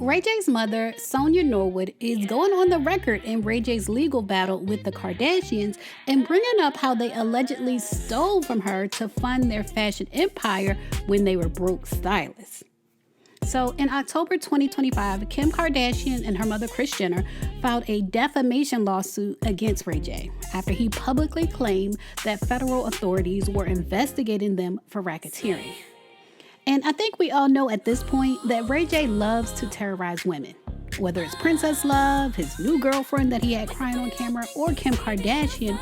Ray J's mother, Sonja Norwood, is going on the record in Ray J's legal battle with the Kardashians and bringing up how they allegedly stole from her to fund their fashion empire when they were broke stylists. So in October 2025, Kim Kardashian and her mother, Kris Jenner, filed a defamation lawsuit against Ray J after he publicly claimed that federal authorities were investigating them for racketeering. And I think we all know at this point that Ray J loves to terrorize women. Whether it's Princess Love, his new girlfriend that he had crying on camera, or Kim Kardashian,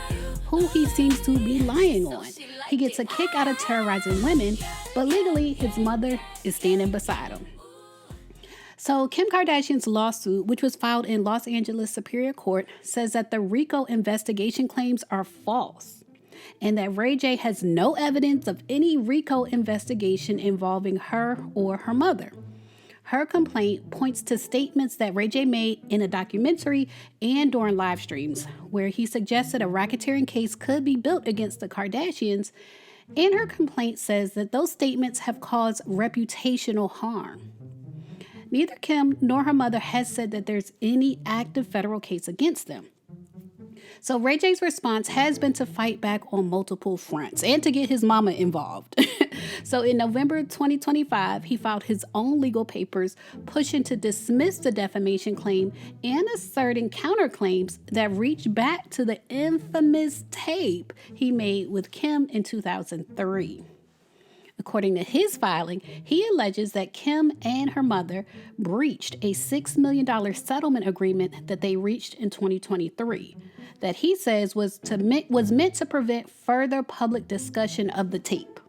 who he seems to be lying on. He gets a kick out of terrorizing women, but legally his mother is standing beside him. So Kim Kardashian's lawsuit, which was filed in Los Angeles Superior Court, says that the RICO investigation claims are false, and that Ray J has no evidence of any RICO investigation involving her or her mother. Her complaint points to statements that Ray J made in a documentary and during live streams, where he suggested a racketeering case could be built against the Kardashians, and her complaint says that those statements have caused reputational harm. Neither Kim nor her mother has said that there's any active federal case against them. So Ray J's response has been to fight back on multiple fronts and to get his mama involved. So in November 2025, he filed his own legal papers pushing to dismiss the defamation claim and asserting counterclaims that reach back to the infamous tape he made with Kim in 2003. According to his filing, he alleges that Kim and her mother breached a $6 million settlement agreement that they reached in 2023 that he says was meant to prevent further public discussion of the tape.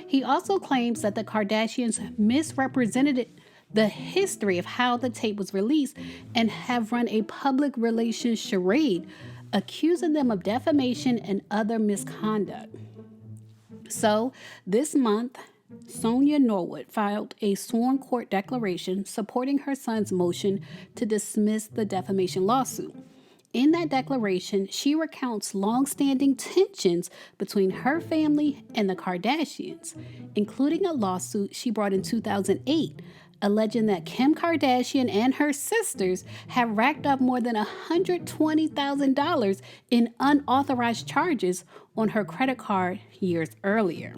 He also claims that the Kardashians misrepresented the history of how the tape was released and have run a public relations charade, accusing them of defamation and other misconduct. So, this month, Sonja Norwood filed a sworn court declaration supporting her son's motion to dismiss the defamation lawsuit. In that declaration, she recounts long-standing tensions between her family and the Kardashians, including a lawsuit she brought in 2008, alleging that Kim Kardashian and her sisters have racked up more than $120,000 in unauthorized charges on her credit card years earlier.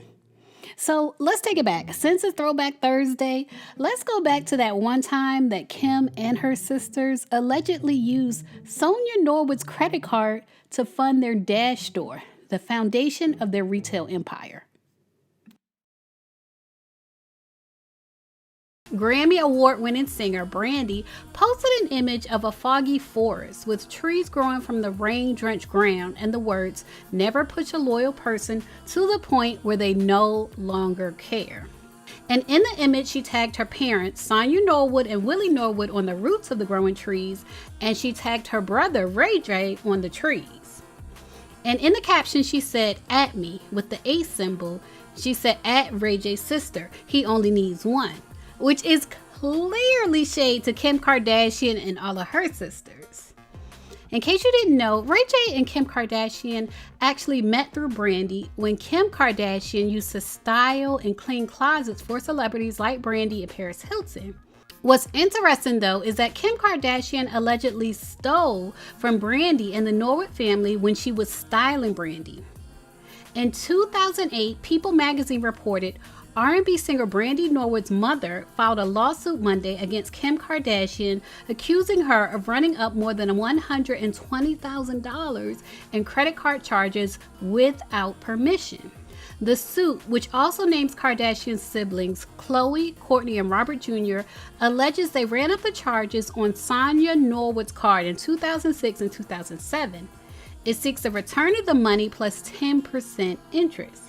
So let's take it back. Since it's Throwback Thursday, let's go back to that one time that Kim and her sisters allegedly used Sonja Norwood's credit card to fund their Dash store, the foundation of their retail empire. Grammy Award-winning singer Brandy posted an image of a foggy forest with trees growing from the rain-drenched ground and the words, "Never push a loyal person to the point where they no longer care." And in the image, she tagged her parents, Sonja Norwood and Willie Norwood, on the roots of the growing trees, and she tagged her brother, Ray J, on the trees. And in the caption, she said, "At me," with the A symbol. She said, "At Ray J's sister, he only needs one," which is clearly shade to Kim Kardashian and all of her sisters. In case you didn't know, Ray J and Kim Kardashian actually met through Brandy when Kim Kardashian used to style and clean closets for celebrities like Brandy and Paris Hilton. What's interesting though is that Kim Kardashian allegedly stole from Brandy and the Norwood family when she was styling Brandy. In 2008, People magazine reported R&B singer Brandy Norwood's mother filed a lawsuit Monday against Kim Kardashian, accusing her of running up more than $120,000 in credit card charges without permission. The suit, which also names Kardashian's siblings Khloe, Kourtney, and Robert Jr., alleges they ran up the charges on Sonja Norwood's card in 2006 and 2007. It seeks a return of the money plus 10% interest.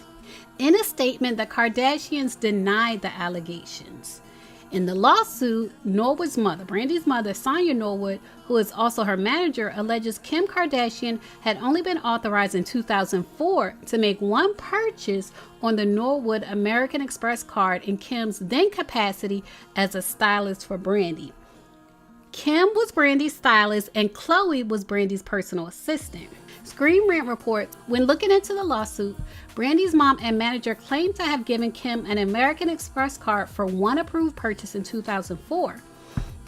In a statement, the Kardashians denied the allegations. In the lawsuit, Norwood's mother, Brandy's mother, Sonja Norwood, who is also her manager, alleges Kim Kardashian had only been authorized in 2004 to make one purchase on the Norwood American Express card in Kim's then capacity as a stylist for Brandy. Kim was Brandy's stylist and Khloe was Brandy's personal assistant. Screen Rant reports, when looking into the lawsuit, Brandy's mom and manager claimed to have given Kim an American Express card for one approved purchase in 2004.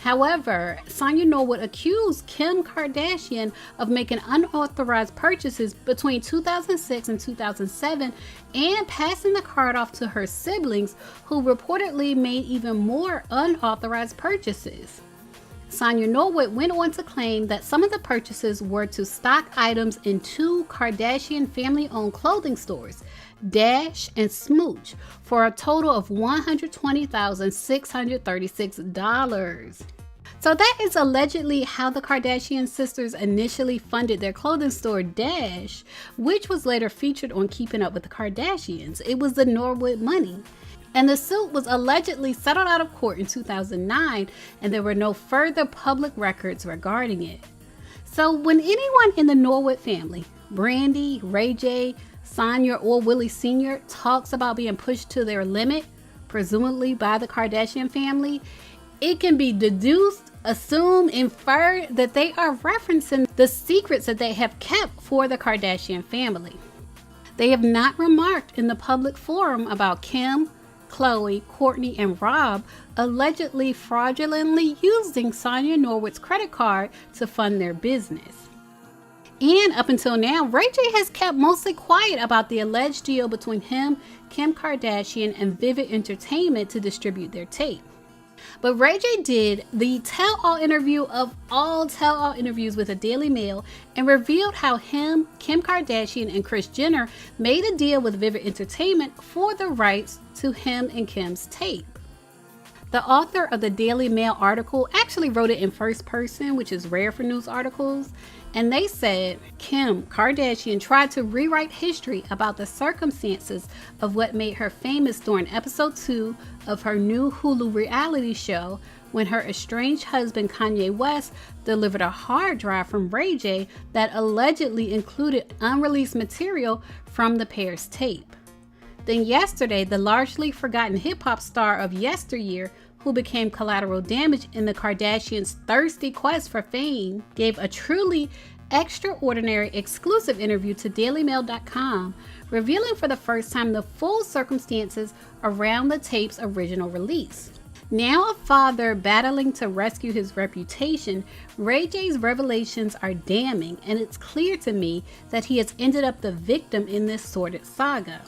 However, Sonja Norwood accused Kim Kardashian of making unauthorized purchases between 2006 and 2007 and passing the card off to her siblings, who reportedly made even more unauthorized purchases. Sonja Norwood went on to claim that some of the purchases were to stock items in two Kardashian family-owned clothing stores, Dash and Smooch, for a total of $120,636. So that is allegedly how the Kardashian sisters initially funded their clothing store Dash, which was later featured on Keeping Up with the Kardashians. It was the Norwood money. And the suit was allegedly settled out of court in 2009, and there were no further public records regarding it. So when anyone in the Norwood family, Brandy, Ray J, Sonja, or Willie Sr., talks about being pushed to their limit, presumably by the Kardashian family, it can be deduced, assumed, inferred that they are referencing the secrets that they have kept for the Kardashian family. They have not remarked in the public forum about Kim, Khloe, Kourtney, and Rob allegedly fraudulently using Sonja Norwood's credit card to fund their business. And up until now, Ray J has kept mostly quiet about the alleged deal between him, Kim Kardashian, and Vivid Entertainment to distribute their tape. But Ray J did the tell-all interview of all tell-all interviews with the Daily Mail and revealed how him, Kim Kardashian, and Kris Jenner made a deal with Vivid Entertainment for the rights to him and Kim's tape. The author of the Daily Mail article actually wrote it in first person, which is rare for news articles, and they said Kim Kardashian tried to rewrite history about the circumstances of what made her famous during episode 2 of her new Hulu reality show, when her estranged husband Kanye West delivered a hard drive from Ray J that allegedly included unreleased material from the pair's tape. Then yesterday, the largely forgotten hip-hop star of yesteryear, who became collateral damage in the Kardashians' thirsty quest for fame, gave a truly extraordinary exclusive interview to DailyMail.com, revealing for the first time the full circumstances around the tape's original release. Now a father battling to rescue his reputation, Ray J's revelations are damning, and it's clear to me that he has ended up the victim in this sordid saga.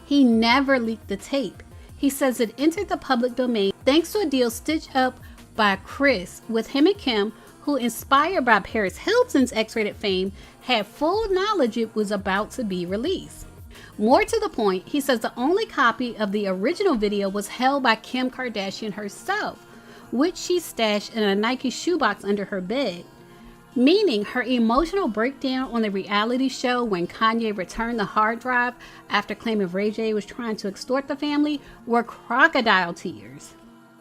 He never leaked the tape. He says it entered the public domain thanks to a deal stitched up by Kris with him and Kim, who, inspired by Paris Hilton's X-rated fame, had full knowledge it was about to be released. More to the point, he says the only copy of the original video was held by Kim Kardashian herself, which she stashed in a Nike shoebox under her bed. Meaning her emotional breakdown on the reality show when Kanye returned the hard drive after claiming Ray J was trying to extort the family were crocodile tears.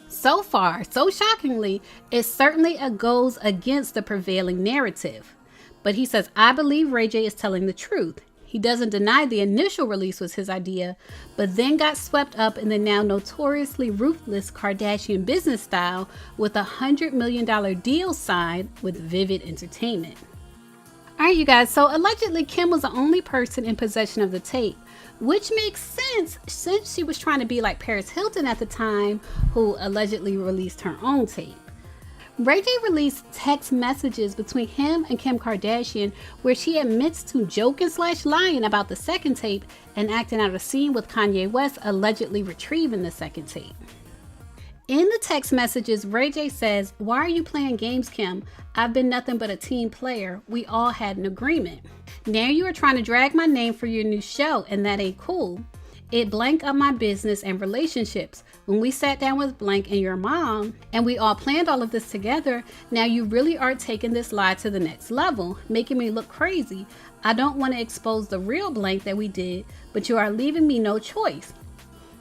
So far, so shockingly, it certainly goes against the prevailing narrative. But he says, I believe Ray J is telling the truth. He doesn't deny the initial release was his idea, but then got swept up in the now notoriously ruthless Kardashian business style with a $100 million deal signed with Vivid Entertainment. Alright, you guys, so allegedly Kim was the only person in possession of the tape, which makes sense since she was trying to be like Paris Hilton at the time, who allegedly released her own tape. Ray J released text messages between him and Kim Kardashian where she admits to joking/lying about the second tape and acting out a scene with Kanye West allegedly retrieving the second tape. In the text messages, Ray J says, "Why are you playing games, Kim? I've been nothing but a team player. We all had an agreement. Now you are trying to drag my name for your new show, and that ain't cool. It blank up my business and relationships. When we sat down with blank and your mom, and we all planned all of this together, now you really are taking this lie to the next level, making me look crazy. I don't want to expose the real blank that we did, but you are leaving me no choice.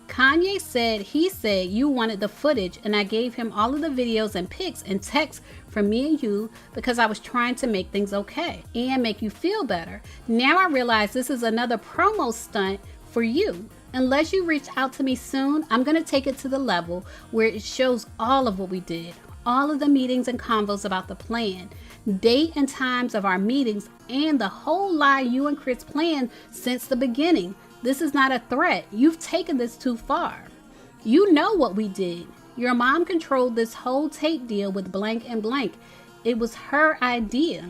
Kanye said he said you wanted the footage, and I gave him all of the videos and pics and texts from me and you because I was trying to make things okay and make you feel better. Now I realize this is another promo stunt for you. Unless you reach out to me soon, I'm going to take it to the level where it shows all of what we did, all of the meetings and convos about the plan, date and times of our meetings, and the whole lie you and Kris planned since the beginning. This is not a threat. You've taken this too far. You know what we did. Your mom controlled this whole tape deal with blank and blank. It was her idea.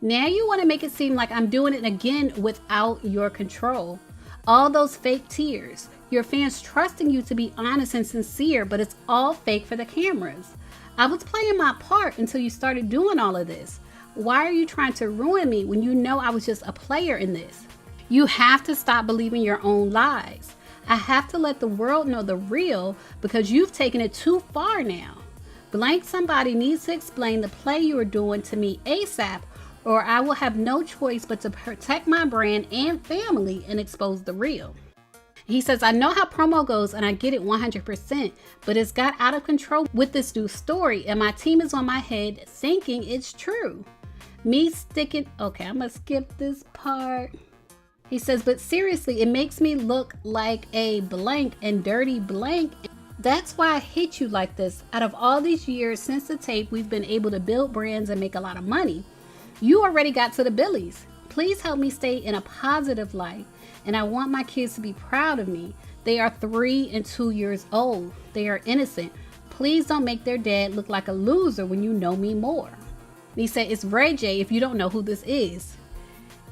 Now you want to make it seem like I'm doing it again without your control. All those fake tears. Your fans trusting you to be honest and sincere, but it's all fake for the cameras. I was playing my part until you started doing all of this. Why are you trying to ruin me when you know I was just a player in this? You have to stop believing your own lies. I have to let the world know the real because you've taken it too far now. Blank somebody needs to explain the play you are doing to me ASAP, or I will have no choice but to protect my brand and family and expose the real. He says, I know how promo goes and I get it 100%, but it's got out of control with this new story and my team is on my head thinking it's true. Me sticking, okay, I'm gonna skip this part. He says, but seriously, it makes me look like a blank and dirty blank. That's why I hate you like this. Out of all these years since the tape, we've been able to build brands and make a lot of money. You already got to the billies. Please help me stay in a positive light. And I want my kids to be proud of me. They are 3 and 2 years old. They are innocent. Please don't make their dad look like a loser when you know me more. And he said, it's Ray J if you don't know who this is.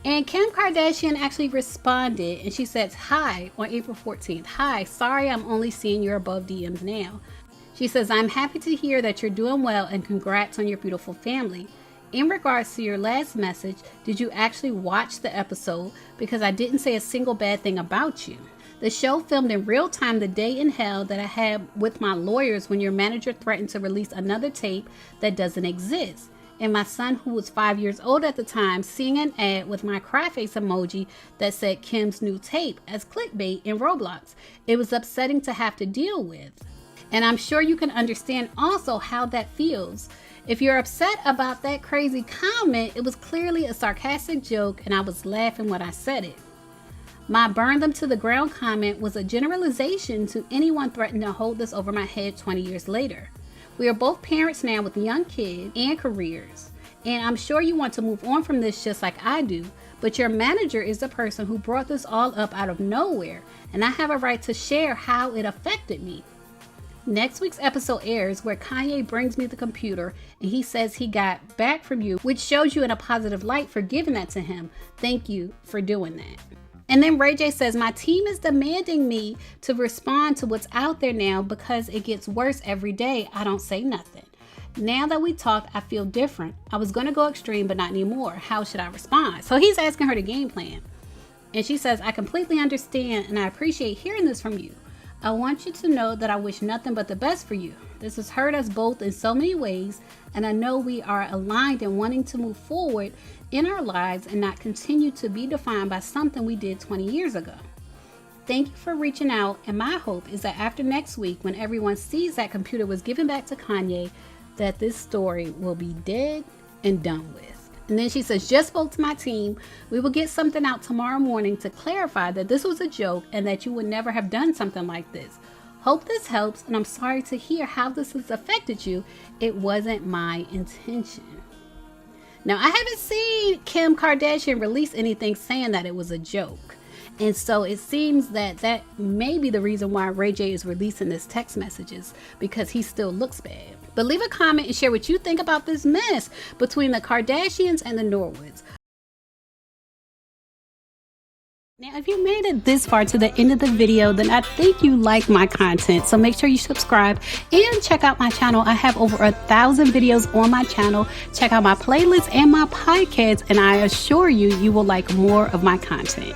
And Kim Kardashian actually responded and she says, hi, on April 14th. Hi, sorry I'm only seeing your above DMs now. She says, I'm happy to hear that you're doing well and congrats on your beautiful family. In regards to your last message, did you actually watch the episode? Because I didn't say a single bad thing about you. The show filmed in real time the day in hell that I had with my lawyers when your manager threatened to release another tape that doesn't exist. And my son, who was 5 years old at the time, seeing an ad with my cry face emoji that said Kim's new tape as clickbait in Roblox. It was upsetting to have to deal with. And I'm sure you can understand also how that feels. If you're upset about that crazy comment, it was clearly a sarcastic joke and I was laughing when I said it. My burn them to the ground comment was a generalization to anyone threatening to hold this over my head 20 years later. We are both parents now with young kids and careers. And I'm sure you want to move on from this just like I do, but your manager is the person who brought this all up out of nowhere, and I have a right to share how it affected me. Next week's episode airs where Kanye brings me the computer and he says he got back from you, which shows you in a positive light for giving that to him. Thank you for doing that. And then Ray J says, my team is demanding me to respond to what's out there now because it gets worse every day. I don't say nothing. Now that we talked, I feel different. I was going to go extreme, but not anymore. How should I respond? So he's asking her to game plan. And she says, I completely understand and I appreciate hearing this from you. I want you to know that I wish nothing but the best for you. This has hurt us both in so many ways, and I know we are aligned in wanting to move forward in our lives and not continue to be defined by something we did 20 years ago. Thank you for reaching out, and my hope is that after next week, when everyone sees that computer was given back to Kanye, that this story will be dead and done with. And then she says, just spoke to my team. We will get something out tomorrow morning to clarify that this was a joke and that you would never have done something like this. Hope this helps, and I'm sorry to hear how this has affected you. It wasn't my intention. Now, I haven't seen Kim Kardashian release anything saying that it was a joke. And so it seems that that may be the reason why Ray J is releasing this text messages, because he still looks bad. But leave a comment and share what you think about this mess between the Kardashians and the Norwoods. Now, if you made it this far to the end of the video, then I think you like my content. So make sure you subscribe and check out my channel. I have over 1,000 videos on my channel. Check out my playlist and my podcast, and I assure you, you will like more of my content.